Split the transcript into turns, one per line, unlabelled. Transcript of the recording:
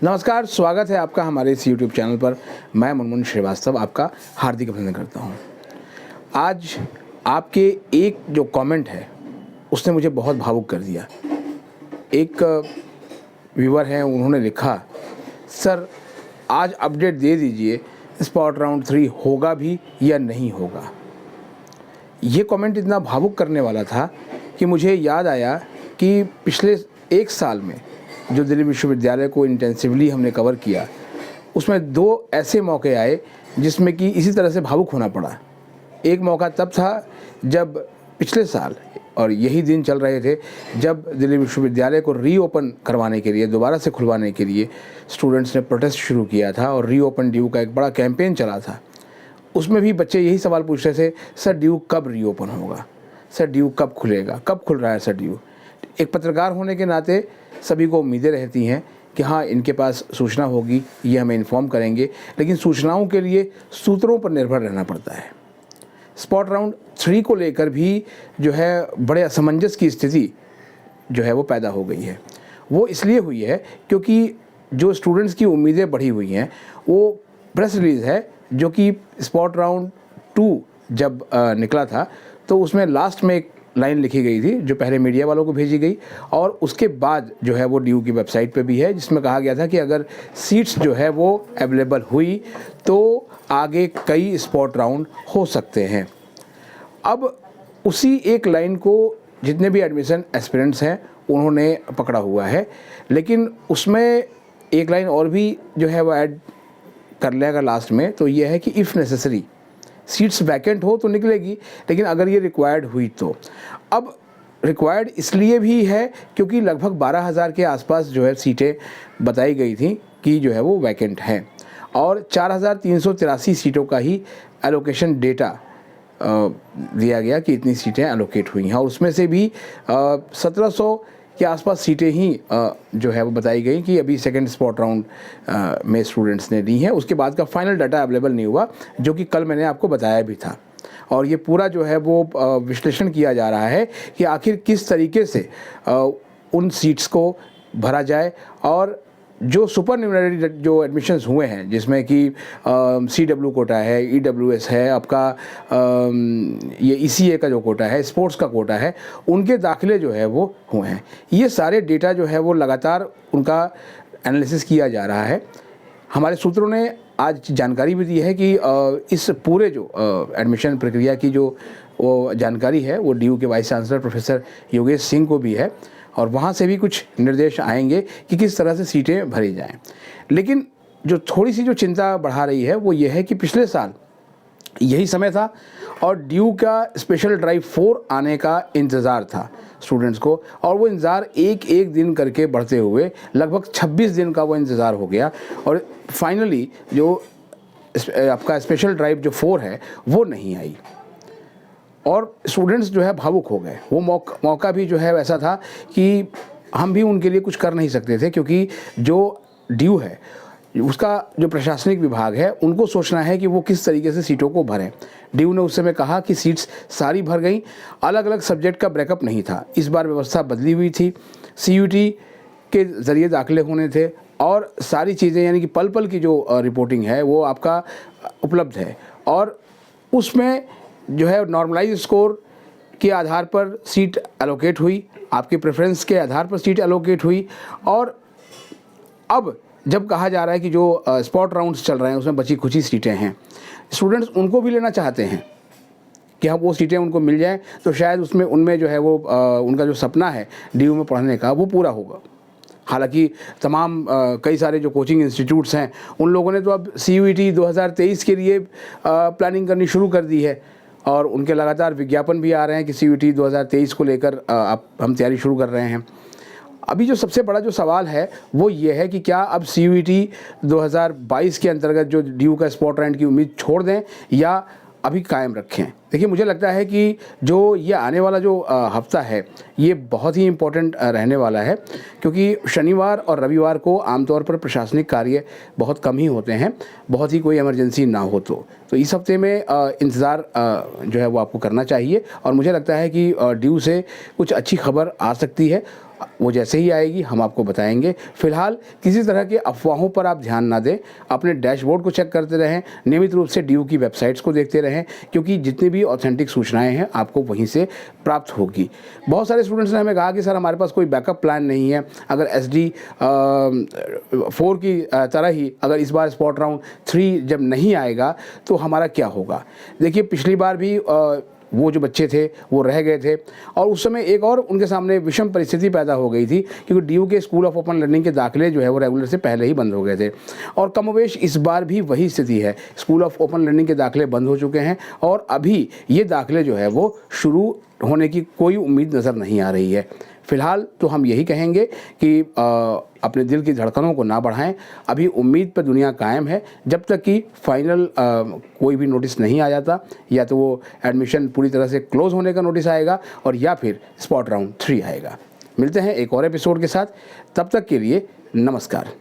नमस्कार, स्वागत है आपका हमारे इस YouTube चैनल पर। मैं मुनमुन श्रीवास्तव आपका हार्दिक अभिनंदन करता हूं। आज आपके एक जो कमेंट है उसने मुझे बहुत भावुक कर दिया। एक व्यूअर हैं, उन्होंने लिखा, सर आज अपडेट दे दीजिए, स्पॉट राउंड 3 होगा भी या नहीं होगा। ये कमेंट इतना भावुक करने वाला था कि मुझे याद आया कि पिछले एक साल में जो दिल्ली विश्वविद्यालय को इंटेंसिवली हमने कवर किया, उसमें 2 ऐसे मौके आए जिसमें कि इसी तरह से भावुक होना पड़ा। एक मौका तब था जब पिछले साल, और यही दिन चल रहे थे, जब दिल्ली विश्वविद्यालय को रीओपन करवाने के लिए, दोबारा से खुलवाने के लिए स्टूडेंट्स ने प्रोटेस्ट शुरू किया था और रीओपन ड्यू का एक बड़ा कैंपेन चला था। उसमें भी बच्चे यही सवाल पूछ रहे थे, सर ड्यू कब रीओपन होगा, सर ड्यू कब खुलेगा, कब खुल रहा है सर ड्यू। एक पत्रकार होने के नाते सभी को उम्मीदें रहती हैं कि हाँ, इनके पास सूचना होगी, ये हमें इन्फॉर्म करेंगे, लेकिन सूचनाओं के लिए सूत्रों पर निर्भर रहना पड़ता है। स्पॉट राउंड 3 को लेकर भी जो है बड़े असमंजस की स्थिति जो है वो पैदा हो गई है। वो इसलिए हुई है क्योंकि जो स्टूडेंट्स की उम्मीदें बढ़ी हुई हैं, वो प्रेस रिलीज़ है जो कि स्पॉट राउंड 2 जब निकला था तो उसमें लास्ट में एक लाइन लिखी गई थी जो पहले मीडिया वालों को भेजी गई, और उसके बाद जो है वो ड्यू की वेबसाइट पे भी है, जिसमें कहा गया था कि अगर सीट्स जो है वो अवेलेबल हुई तो आगे कई स्पॉट राउंड हो सकते हैं। अब उसी एक लाइन को जितने भी एडमिशन एस्पिरेंट्स हैं उन्होंने पकड़ा हुआ है, लेकिन उसमें एक लाइन और भी जो है वो ऐड कर लिया लास्ट में, तो ये है कि इफ़ नेसेसरी सीट्स वैकेंट हो तो निकलेगी, लेकिन अगर ये रिक्वायर्ड हुई तो। अब रिक्वायर्ड इसलिए भी है क्योंकि लगभग 12,000 के आसपास जो है सीटें बताई गई थी कि जो है वो वैकेंट हैं, और 4,383 सीटों का ही एलोकेशन डेटा दिया गया कि इतनी सीटें एलोकेट हुई हैं, और उसमें से भी 1,700 के आसपास सीटें ही जो है वो बताई गई कि अभी सेकंड स्पॉट राउंड में स्टूडेंट्स ने ली हैं। उसके बाद का फाइनल डाटा अवेलेबल नहीं हुआ, जो कि कल मैंने आपको बताया भी था। और ये पूरा जो है वो विश्लेषण किया जा रहा है कि आखिर किस तरीके से उन सीट्स को भरा जाए, और जो सुपरन्यूमररी जो एडमिशन्स हुए हैं, जिसमें कि CW कोटा है, EWS है, आपका ये ECA का जो कोटा है, स्पोर्ट्स का कोटा है, उनके दाखिले जो है वो हुए हैं। ये सारे डेटा जो है वो लगातार उनका एनालिसिस किया जा रहा है। हमारे सूत्रों ने आज जानकारी भी दी है कि इस पूरे जो एडमिशन प्रक्रिया की जो वो जानकारी है वो DU के vice chancellor professor Yogesh Singh को भी है, और वहाँ से भी कुछ निर्देश आएंगे कि किस तरह से सीटें भरी जाएं। लेकिन जो थोड़ी सी जो चिंता बढ़ा रही है वो ये है कि पिछले साल यही समय था और ड्यू का स्पेशल ड्राइव 4 आने का इंतज़ार था स्टूडेंट्स को, और वो इंतज़ार एक दिन करके बढ़ते हुए लगभग 26 दिन का वो इंतज़ार हो गया, और फाइनली जो आपका स्पेशल ड्राइव जो 4 है वो नहीं आई, और स्टूडेंट्स जो है भावुक हो गए। वो मौका भी जो है वैसा था कि हम भी उनके लिए कुछ कर नहीं सकते थे, क्योंकि जो ड्यू है उसका जो प्रशासनिक विभाग है उनको सोचना है कि वो किस तरीके से सीटों को भरें। ड्यू ने उस समय कहा कि सीट्स सारी भर गई, अलग अलग सब्जेक्ट का ब्रेकअप नहीं था। इस बार व्यवस्था बदली हुई थी, CUT के ज़रिए दाखिले होने थे, और सारी चीज़ें यानी कि पल पल की जो रिपोर्टिंग है वो आपका उपलब्ध है, और उसमें जो है नॉर्मलाइज स्कोर के आधार पर सीट एलोकेट हुई, आपके प्रेफरेंस के आधार पर सीट एलोकेट हुई। और अब जब कहा जा रहा है कि जो स्पॉट राउंड्स चल रहे हैं उसमें बची खुची सीटें हैं, स्टूडेंट्स उनको भी लेना चाहते हैं कि हाँ वो सीटें उनको मिल जाएं, तो शायद उसमें उनमें जो है वो उनका जो सपना है DU में पढ़ने का वो पूरा होगा। हालांकि तमाम कई सारे जो कोचिंग इंस्टीट्यूट्स हैं उन लोगों ने तो अब CUET 2023 के लिए प्लानिंग करनी शुरू कर दी है, और उनके लगातार विज्ञापन भी आ रहे हैं कि CUET 2023 को लेकर हम तैयारी शुरू कर रहे हैं। अभी जो सबसे बड़ा जो सवाल है वो ये है कि क्या अब CUET 2022 के अंतर्गत जो DU का स्पॉट रैंक की उम्मीद छोड़ दें या अभी कायम रखें। देखिए, मुझे लगता है कि जो ये आने वाला जो हफ्ता है, ये बहुत ही इम्पोर्टेंट रहने वाला है, क्योंकि शनिवार और रविवार को आमतौर पर प्रशासनिक कार्य बहुत कम ही होते हैं, बहुत ही कोई इमरजेंसी ना हो तो इस हफ्ते में इंतज़ार जो है वो आपको करना चाहिए। और मुझे लगता है कि ड्यू से कुछ अच्छी खबर आ सकती है। वो जैसे ही आएगी हम आपको बताएंगे। फ़िलहाल किसी तरह के अफवाहों पर आप ध्यान ना दें, अपने डैशबोर्ड को चेक करते रहें, नियमित रूप से ड्यू की वेबसाइट्स को देखते रहें, क्योंकि जितनी भी ऑथेंटिक सूचनाएं हैं आपको वहीं से प्राप्त होगी। बहुत सारे स्टूडेंट्स ने हमें कहा कि सर हमारे पास कोई बैकअप प्लान नहीं है, अगर SD 4 की तरह ही अगर इस बार स्पॉट राउंड 3 जब नहीं आएगा तो हमारा क्या होगा। देखिए, पिछली बार भी वो जो बच्चे थे वो रह गए थे, और उस समय एक और उनके सामने विषम परिस्थिति पैदा हो गई थी, क्योंकि DU के स्कूल ऑफ ओपन लर्निंग के दाखिले जो है वो रेगुलर से पहले ही बंद हो गए थे। और कमोवेश इस बार भी वही स्थिति है, स्कूल ऑफ ओपन लर्निंग के दाखिले बंद हो चुके हैं और अभी ये दाखिले जो है वो शुरू होने की कोई उम्मीद नज़र नहीं आ रही है। फ़िलहाल तो हम यही कहेंगे कि अपने दिल की धड़कनों को ना बढ़ाएं, अभी उम्मीद पर दुनिया कायम है। जब तक कि फाइनल कोई भी नोटिस नहीं आ जाता, या तो वो एडमिशन पूरी तरह से क्लोज़ होने का नोटिस आएगा और या फिर स्पॉट राउंड 3 आएगा। मिलते हैं एक और एपिसोड के साथ, तब तक के लिए नमस्कार।